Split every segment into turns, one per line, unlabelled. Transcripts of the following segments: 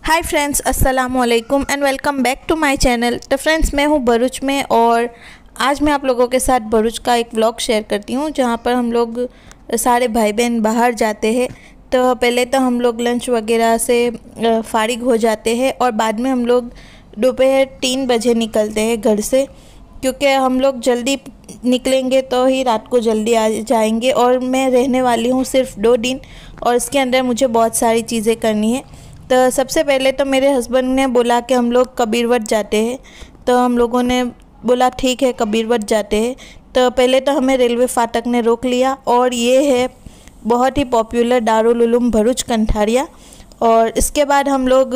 हाय friends, अस्सलाम वालेकुम and welcome back to my channel. तो फ्रेंड्स, मैं हूँ भरूच में और आज मैं आप लोगों के साथ भरूच का एक व्लॉग शेयर करती हूँ जहाँ पर हम लोग सारे भाई बहन बाहर जाते हैं। तो पहले तो हम लोग लंच वगैरह से फारिग हो जाते हैं और बाद में हम लोग दोपहर 3 बजे निकलते हैं घर से, क्योंकि हम लोग जल्दी निकलेंगे तो ही रात को जल्दी आ जाएंगे। और मैं रहने वाली हूँ सिर्फ 2 दिन और इसके अंदर मुझे बहुत सारी चीज़ें करनी है। तो सबसे पहले तो मेरे हस्बैंड ने बोला कि हम लोग कबीरवट जाते हैं, तो हम लोगों ने बोला ठीक है कबीरवट जाते हैं। तो पहले तो हमें रेलवे फाटक ने रोक लिया और ये है बहुत ही पॉपुलर दारुल उलूम भरूच कंठारिया। और इसके बाद हम लोग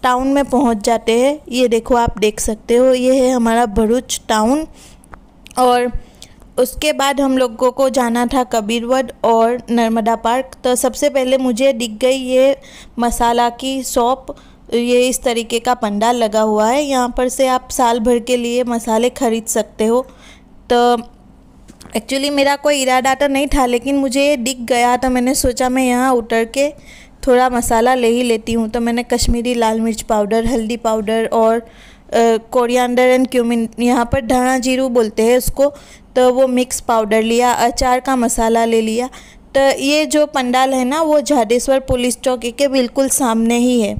टाउन में पहुंच जाते हैं। ये देखो, आप देख सकते हो, ये है हमारा भरूच टाउन। और उसके बाद हम लोगों को जाना था कबीरवट और नर्मदा पार्क। तो सबसे पहले मुझे दिख गई ये मसाला की शॉप। ये इस तरीके का पंडाल लगा हुआ है, यहाँ पर से आप साल भर के लिए मसाले ख़रीद सकते हो। तो एक्चुअली मेरा कोई इरादा तो नहीं था, लेकिन मुझे ये दिख गया तो मैंने सोचा मैं यहाँ उतर के थोड़ा मसाला ले ही लेती हूँ। तो मैंने कश्मीरी लाल मिर्च पाउडर, हल्दी पाउडर और कोरिएंडर एंड क्यूमिन, यहाँ पर धना जीरू बोलते हैं उसको, तो वो मिक्स पाउडर लिया। अचार का मसाला ले लिया। तो ये जो पंडाल है ना, वो झाडेश्वर पुलिस चौकी के बिल्कुल सामने ही है।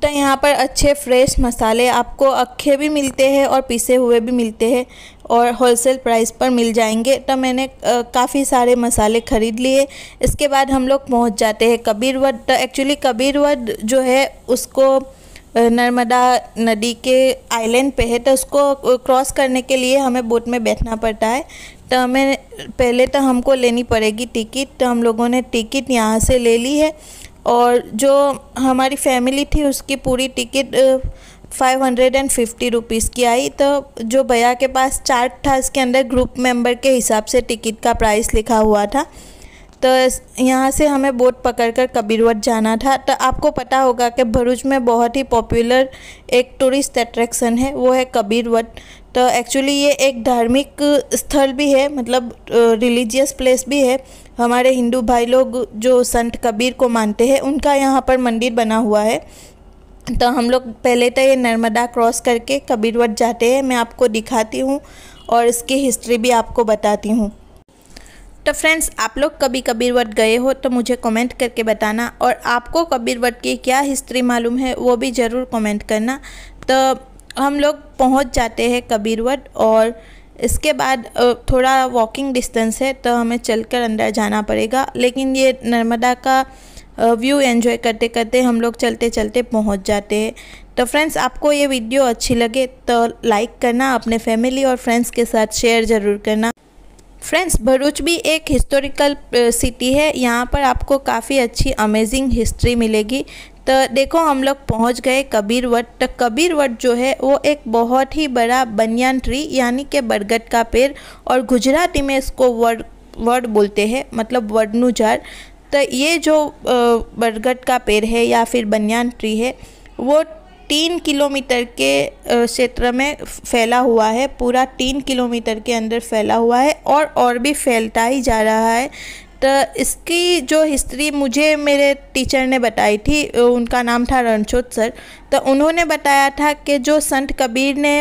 तो यहाँ पर अच्छे फ्रेश मसाले आपको अक्खे भी मिलते हैं और पिसे हुए भी मिलते हैं और होलसेल प्राइस पर मिल जाएंगे। तो मैंने काफ़ी सारे मसाले ख़रीद लिए। इसके बाद हम लोग पहुँच जाते हैं कबीरवट। तो एक्चुअली कबीरवट जो है उसको नर्मदा नदी के आइलैंड पे है, तो उसको क्रॉस करने के लिए हमें बोट में बैठना पड़ता है। तो हमें पहले तो हमको लेनी पड़ेगी टिकट। तो हम लोगों ने टिकट यहाँ से ले ली है और जो हमारी फैमिली थी उसकी पूरी टिकट 550 रुपीज़ की आई। तो जो भैया के पास चार्ट था, इसके अंदर ग्रुप मेंबर के हिसाब से टिकट का प्राइस लिखा हुआ था। तो यहाँ से हमें बोट पकड़कर कबीरवट जाना था। तो आपको पता होगा कि भरूच में बहुत ही पॉपुलर एक टूरिस्ट अट्रैक्शन है, वो है कबीरवट। तो एक्चुअली ये एक धार्मिक स्थल भी है, मतलब रिलीजियस प्लेस भी है। हमारे हिंदू भाई लोग जो संत कबीर को मानते हैं, उनका यहाँ पर मंदिर बना हुआ है। तो हम लोग पहले तो ये नर्मदा क्रॉस करके कबीरवट जाते हैं। मैं आपको दिखाती हूँ और इसकी हिस्ट्री भी आपको बताती हूँ। तो फ्रेंड्स, आप लोग कभी कबीरवट गए हो तो मुझे कमेंट करके बताना, और आपको कबीरवट की क्या हिस्ट्री मालूम है वो भी ज़रूर कमेंट करना। तो हम लोग पहुंच जाते हैं कबीरवट और इसके बाद थोड़ा वॉकिंग डिस्टेंस है, तो हमें चलकर अंदर जाना पड़ेगा। लेकिन ये नर्मदा का व्यू एंजॉय करते करते हम लोग चलते चलते पहुंच जाते हैं। तो फ्रेंड्स, आपको ये वीडियो अच्छी लगे तो लाइक करना, अपने फैमिली और फ्रेंड्स के साथ शेयर ज़रूर करना। फ्रेंड्स, भरूच भी एक हिस्टोरिकल सिटी है। यहाँ पर आपको काफ़ी अच्छी अमेजिंग हिस्ट्री मिलेगी। तो देखो, हम लोग पहुँच गए कबीरवट। तो कबीरवट जो है वो एक बहुत ही बड़ा बनियान ट्री यानी कि बरगद का पेड़, और गुजराती में इसको वर्ड बोलते हैं, मतलब वडनु झाड़। तो ये जो बरगद का पेड़ है या फिर बनियान ट्री है, वो 3 किलोमीटर के क्षेत्र में फैला हुआ है। पूरा 3 किलोमीटर के अंदर फैला हुआ है और भी फैलता ही जा रहा है। तो इसकी जो हिस्ट्री मुझे मेरे टीचर ने बताई थी, उनका नाम था रणछोड़ सर। तो उन्होंने बताया था कि जो संत कबीर ने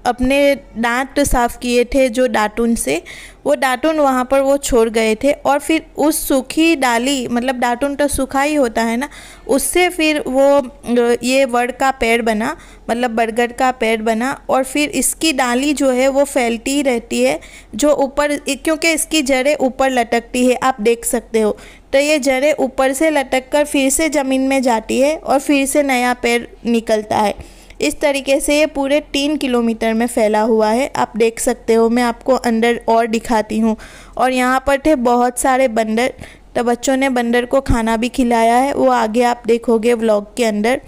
अपने दांत साफ़ किए थे जो दातुन से, वो दातुन वहाँ पर वो छोड़ गए थे, और फिर उस सूखी डाली, मतलब दातुन तो सूखा ही होता है ना, उससे फिर वो ये वड का पेड़ बना, मतलब बरगद का पेड़ बना। और फिर इसकी डाली जो है वो फैलती ही रहती है, जो ऊपर, क्योंकि इसकी जड़ें ऊपर लटकती है, आप देख सकते हो। तो ये जड़ें ऊपर से लटक कर फिर से ज़मीन में जाती है और फिर से नया पेड़ निकलता है। इस तरीके से ये पूरे 3 किलोमीटर में फैला हुआ है, आप देख सकते हो। मैं आपको अंदर और दिखाती हूँ। और यहाँ पर थे बहुत सारे बंदर, तो बच्चों ने बंदर को खाना भी खिलाया है, वो आगे आप देखोगे व्लॉग के अंदर।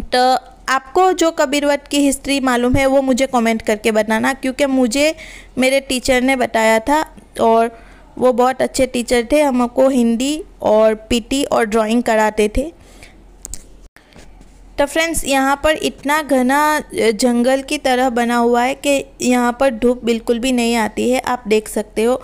तो आपको जो कबीरवट की हिस्ट्री मालूम है वो मुझे कमेंट करके बताना, क्योंकि मुझे मेरे टीचर ने बताया था और वो बहुत अच्छे टीचर थे। हमको हिंदी और पीटी और ड्राइंग कराते थे। तो फ्रेंड्स, यहाँ पर इतना घना जंगल की तरह बना हुआ है कि यहाँ पर धूप बिल्कुल भी नहीं आती है, आप देख सकते हो।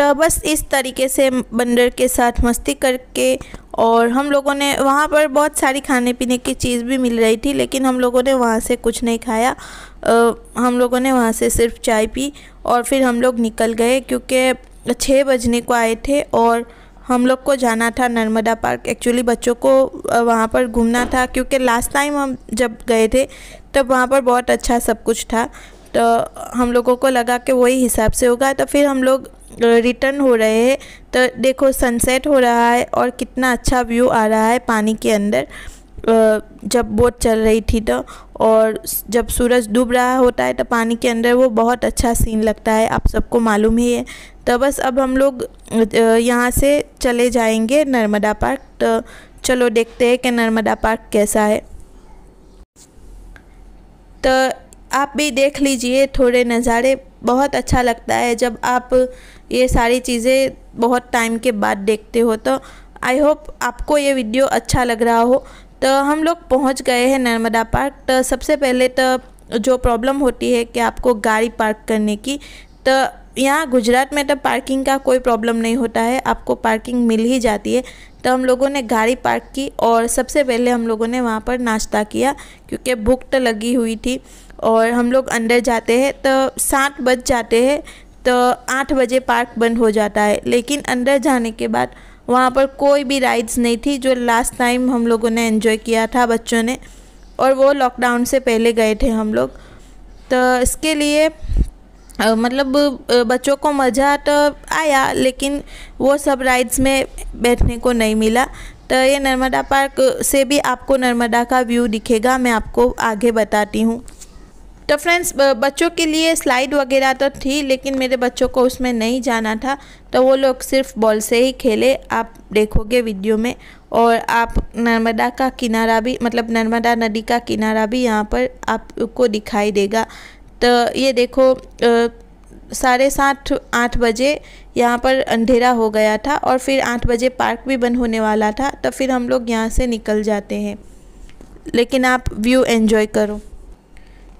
तो बस इस तरीके से बंदर के साथ मस्ती करके, और हम लोगों ने वहाँ पर बहुत सारी खाने पीने की चीज़ भी मिल रही थी, लेकिन हम लोगों ने वहाँ से कुछ नहीं खाया। हम लोगों ने वहाँ से सिर्फ चाय पी और फिर हम लोग निकल गए, क्योंकि 6 बजने को आए थे और हम लोग को जाना था नर्मदा पार्क। एक्चुअली बच्चों को वहाँ पर घूमना था, क्योंकि लास्ट टाइम हम जब गए थे तब वहाँ पर बहुत अच्छा सब कुछ था, तो हम लोगों को लगा कि वही हिसाब से होगा। तो फिर हम लोग रिटर्न हो रहे हैं, तो देखो सनसेट हो रहा है और कितना अच्छा व्यू आ रहा है पानी के अंदर जब बोट चल रही थी। तो और जब सूरज डूब रहा होता है तो पानी के अंदर वो बहुत अच्छा सीन लगता है, आप सबको मालूम ही है। तो बस अब हम लोग यहाँ से चले जाएंगे नर्मदा पार्क। तो चलो देखते हैं कि नर्मदा पार्क कैसा है। तो आप भी देख लीजिए थोड़े नज़ारे, बहुत अच्छा लगता है जब आप ये सारी चीज़ें बहुत टाइम के बाद देखते हो। तो आई होप आपको ये वीडियो अच्छा लग रहा हो। तो हम लोग पहुंच गए हैं नर्मदा पार्क। तो सबसे पहले तो जो प्रॉब्लम होती है कि आपको गाड़ी पार्क करने की, तो यहाँ गुजरात में तो पार्किंग का कोई प्रॉब्लम नहीं होता है, आपको पार्किंग मिल ही जाती है। तो हम लोगों ने गाड़ी पार्क की और सबसे पहले हम लोगों ने वहाँ पर नाश्ता किया, क्योंकि भूख तो लगी हुई थी। और हम लोग अंदर जाते हैं तो 7 बज जाते हैं, तो 8 बजे पार्क बंद हो जाता है। लेकिन अंदर जाने के बाद वहाँ पर कोई भी राइड्स नहीं थी, जो लास्ट टाइम हम लोगों ने एंजॉय किया था बच्चों ने, और वो लॉकडाउन से पहले गए थे हम लोग। तो इसके लिए मतलब बच्चों को मज़ा तो आया, लेकिन वो सब राइड्स में बैठने को नहीं मिला। तो ये नर्मदा पार्क से भी आपको नर्मदा का व्यू दिखेगा, मैं आपको आगे बताती हूँ। तो फ्रेंड्स, बच्चों के लिए स्लाइड वगैरह तो थी, लेकिन मेरे बच्चों को उसमें नहीं जाना था, तो वो लोग सिर्फ बॉल से ही खेले, आप देखोगे वीडियो में। और आप नर्मदा का किनारा भी, मतलब नर्मदा नदी का किनारा भी यहाँ पर आपको दिखाई देगा। तो ये देखो 7:30 8 बजे यहाँ पर अंधेरा हो गया था, और फिर 8 बजे पार्क भी बंद होने वाला था। तो फिर हम लोग यहाँ से निकल जाते हैं, लेकिन आप व्यू एंजॉय करो।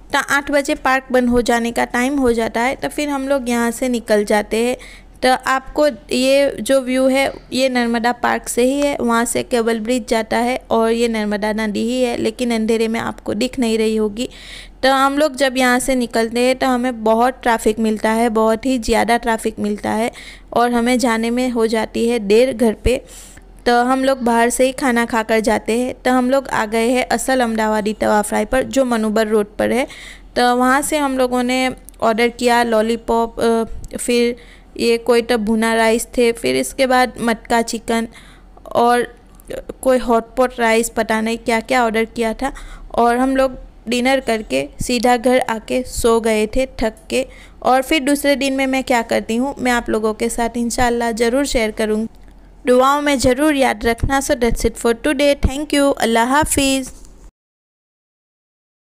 तो 8 बजे पार्क बंद हो जाने का टाइम हो जाता है, तो फिर हम लोग यहाँ से निकल जाते हैं। तो आपको ये जो व्यू है ये नर्मदा पार्क से ही है, वहाँ से केबल ब्रिज जाता है और ये नर्मदा नदी ही है, लेकिन अंधेरे में आपको दिख नहीं रही होगी। तो हम लोग जब यहाँ से निकलते हैं तो हमें बहुत ट्रैफिक मिलता है, बहुत ही ज़्यादा ट्रैफिक मिलता है, और हमें जाने में हो जाती है देर घर पे। तो हम लोग बाहर से ही खाना खाकर जाते हैं। तो हम लोग आ गए हैं असल अहमदाबादी तवा फ्राई पर, जो मनुबर रोड पर है। तो वहाँ से हम लोगों ने ऑर्डर किया लॉलीपॉप, फिर ये कोई तो भुना राइस थे, फिर इसके बाद मटका चिकन और कोई हॉटपॉट राइस, पता नहीं क्या क्या ऑर्डर किया था। और हम लोग डिनर करके सीधा घर आके सो गए थे थक के। और फिर दूसरे दिन में मैं क्या करती हूँ मैं आप लोगों के साथ इंशाल्लाह ज़रूर शेयर करूँगी। दुआओं में ज़रूर याद रखना। So that's it for today. Thank you. अल्लाह हाफिज़।